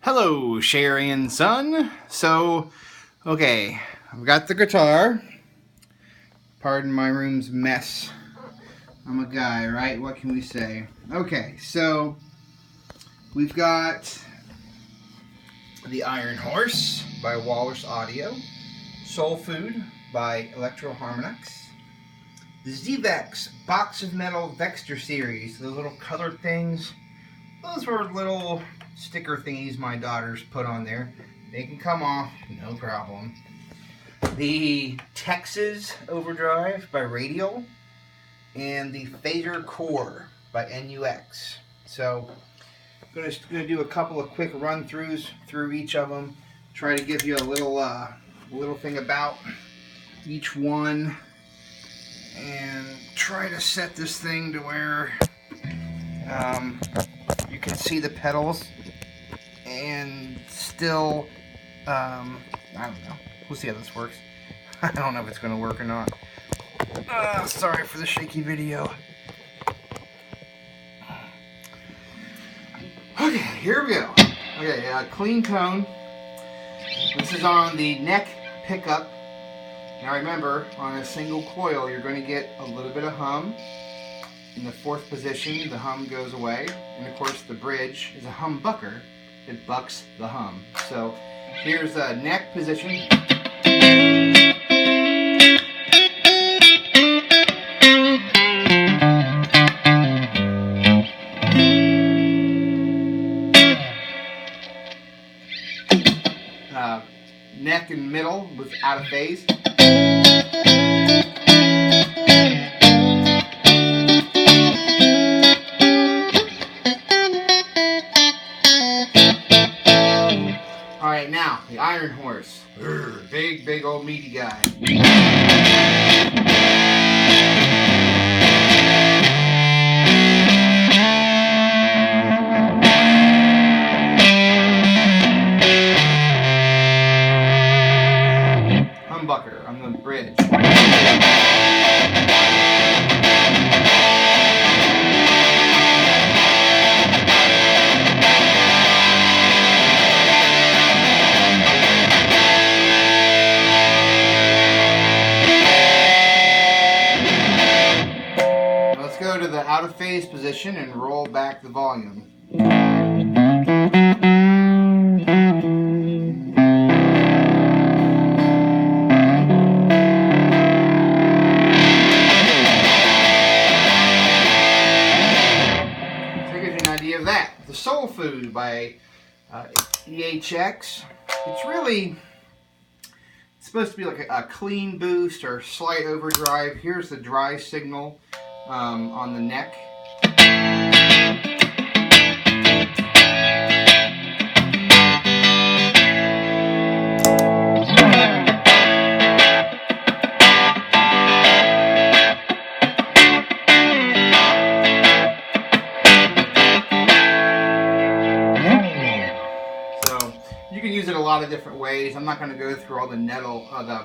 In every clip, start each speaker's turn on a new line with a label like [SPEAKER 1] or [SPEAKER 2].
[SPEAKER 1] Hello, Sherri and son. Okay, I've got the guitar. Pardon my room's mess. I'm a guy, right? What can we say? Okay, so we've got the Iron Horse by Walrus Audio, Soul Food by Electro Harmonix, the Z-Vex Box of Metal Vexter series, those little colored things. Those were little sticker thingies my daughters put on there. They can come off, no problem. The Texas Overdrive by Radial, and the Phaser Core by NUX. So I'm gonna do a couple of quick run-throughs through each of them. Try to give you a little thing about each one, and try to set this thing to where you can see the pedals and still, I don't know. We'll see how this works. I don't know if it's going to work or not. Sorry for the shaky video. Okay, here we go. Okay, clean tone. This is on the neck pickup. Now remember, on a single coil, you're going to get a little bit of hum. In the fourth position, the hum goes away. And of course, the bridge is a humbucker. It bucks the hum. So here's a neck position. Neck and middle was out of phase. Alright, now, the Iron Horse. Big old meaty guy. Humbucker on the bridge. Let's go to the out of phase position and roll back the volume. Of that. The Soul Food by EHX. It's supposed to be like a clean boost or slight overdrive. Here's the dry signal on the neck. You can use it a lot of different ways. I'm not going to go through all the the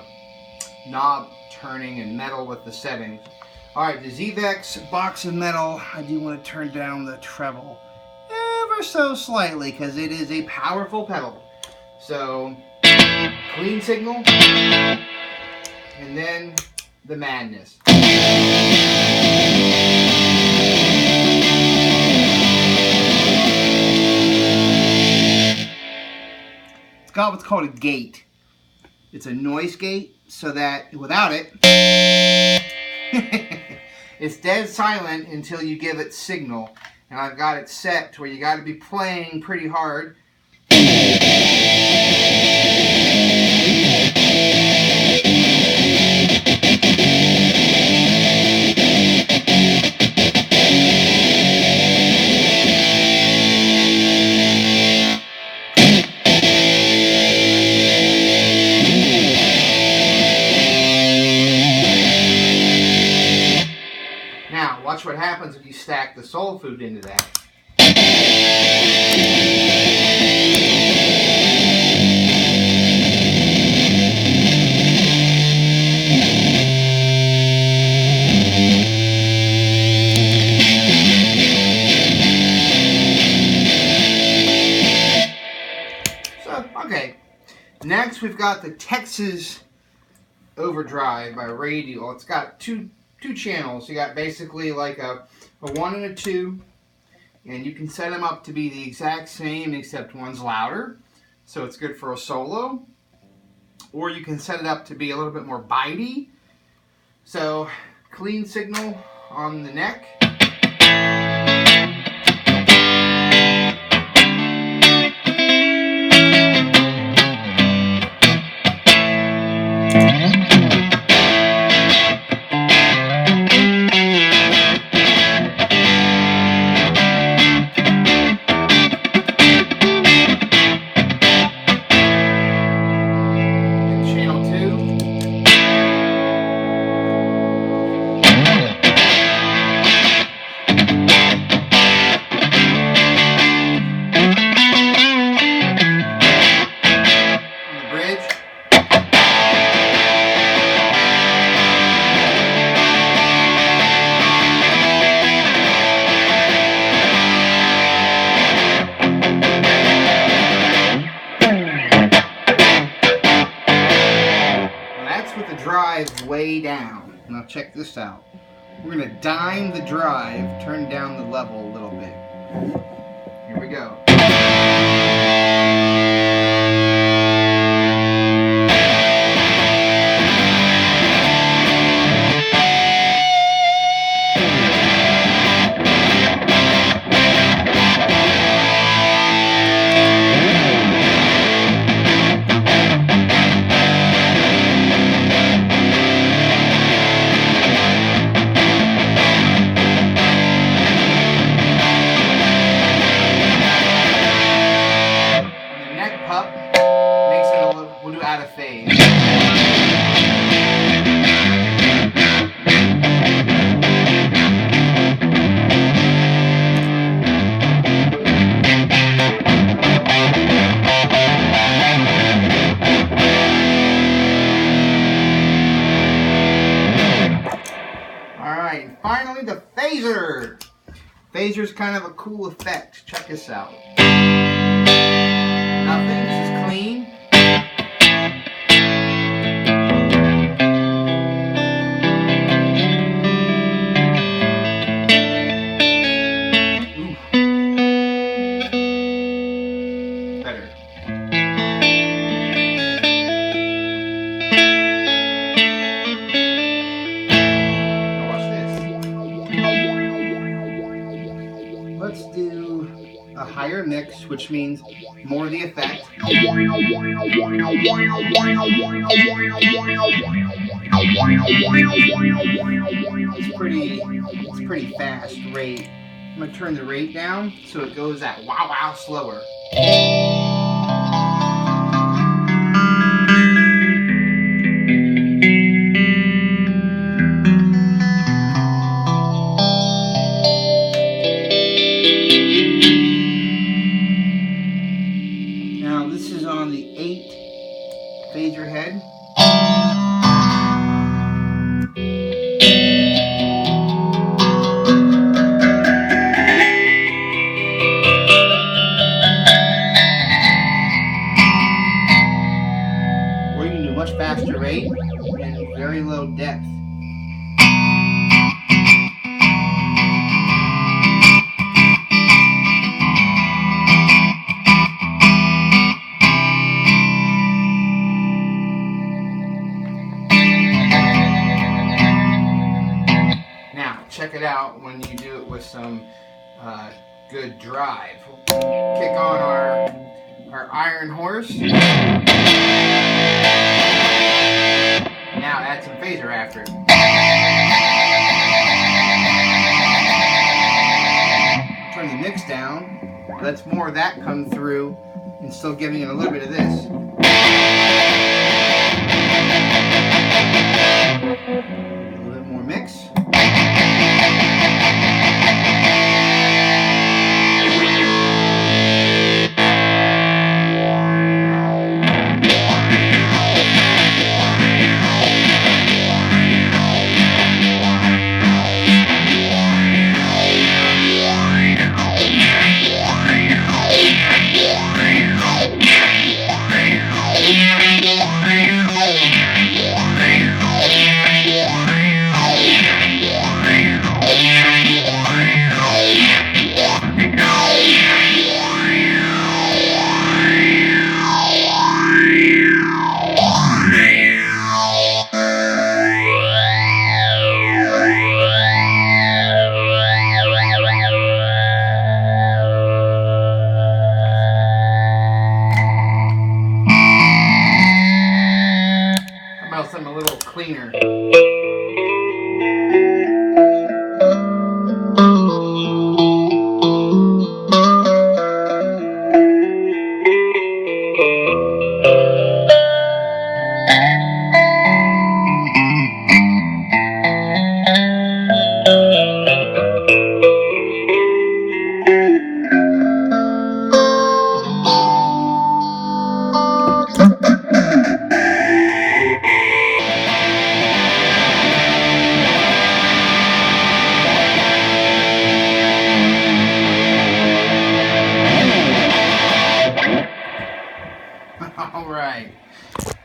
[SPEAKER 1] knob turning and metal with the settings. Alright, the Z-Vex Box of Metal. I do want to turn down the treble ever so slightly because it is a powerful pedal. So, clean signal, and then the madness. It's got what's called a gate. It's a noise gate, so that without it, it's dead silent until you give it signal. And I've got it set to where you got to be playing pretty hard. Watch what happens if you stack the Soul Food into that. Okay. Next, we've got the Texas Overdrive by Radial. It's got two channels. You got basically like a 1 and a 2, and you can set them up to be the exact same except one's louder, so it's good for a solo. Or you can set it up to be a little bit more bitey. So, clean signal on the neck. Drive way down. Now check this out. We're going to dime the drive, turn down the level a little bit. Here we go. We'll do out of phase. Alright, finally the phaser. Phaser's kind of a cool effect. Check this out. Nothing, this is clean. Let's do a higher mix, which means more of the effect. It's pretty fast rate. I'm going to turn the rate down so it goes at wow wow slower. Now this is on the 8 phaser head. Or you can do much faster rate and very low depth. Check it out when you do it with some good drive. Kick on our iron horse. Now add some phaser after. Turn the mix down. Let's more of that come through and still giving it a little bit of this. A little bit more mix. them a little cleaner. Alright.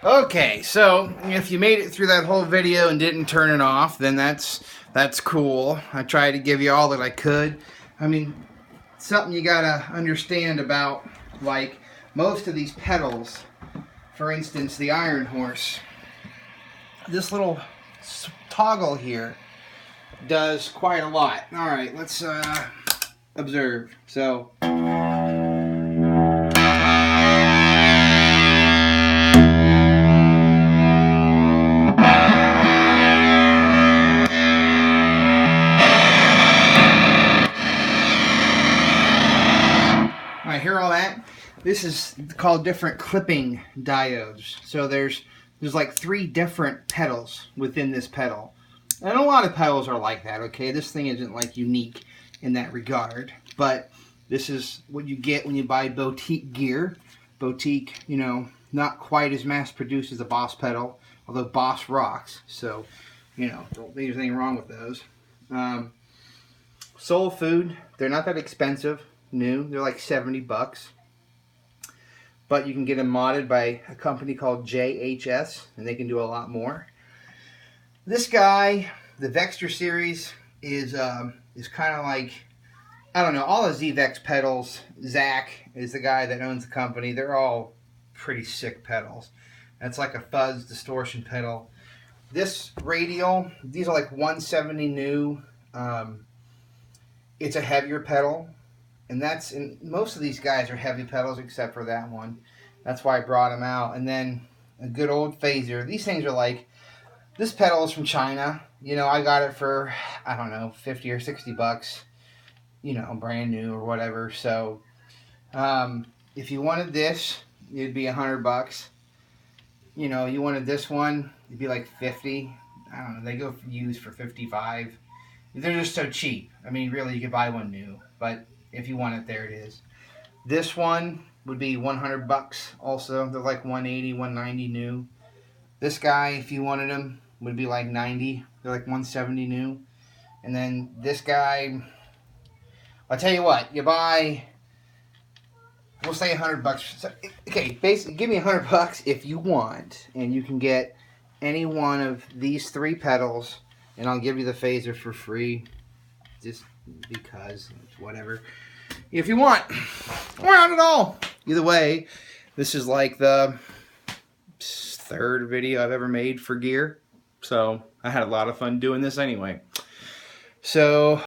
[SPEAKER 1] Okay, so if you made it through that whole video and didn't turn it off, then that's cool. I tried to give you all that I could. I mean, something you gotta understand about, like, most of these pedals, for instance, the Iron Horse, this little toggle here does quite a lot. Alright, let's observe. So... I hear all that. This is called different clipping diodes. So there's like 3 different pedals within this pedal. And a lot of pedals are like that, okay? This thing isn't like unique in that regard. But this is what you get when you buy boutique gear. Boutique, you know, not quite as mass produced as a Boss pedal, although Boss rocks. So, you know, don't think there's anything wrong with those. Soul Food, they're not that expensive. New, they're like 70 bucks, but you can get them modded by a company called JHS, and they can do a lot more. This guy, the Vexter series, is kind of like, I don't know, all the Z-Vex pedals. Zach is the guy that owns the company. They're all pretty sick pedals. That's like a fuzz distortion pedal. This radial, these are like 170 new. It's a heavier pedal. And most of these guys are heavy pedals except for that one. That's why I brought them out. And then a good old phaser. These things are like, this pedal is from China. You know, I got it for, I don't know, 50 or 60 bucks. You know, brand new or whatever. So, if you wanted this, it'd be 100 bucks. You know, you wanted this one, it'd be like 50. I don't know, they go used for 55. They're just so cheap. I mean, really, you could buy one new. But if you want it, there it is. This one would be 100 bucks also. They're like 180, 190 new. This guy, if you wanted him, would be like 90. They're like 170 new. And then this guy, I'll tell you what, you buy, we'll say 100 bucks. So, okay, basically, give me 100 bucks if you want, and you can get any one of these 3 pedals, and I'll give you the phaser for free. Just because, whatever. If you want, or not at all. Either way, this is like the 3rd video I've ever made for gear. So I had a lot of fun doing this anyway. So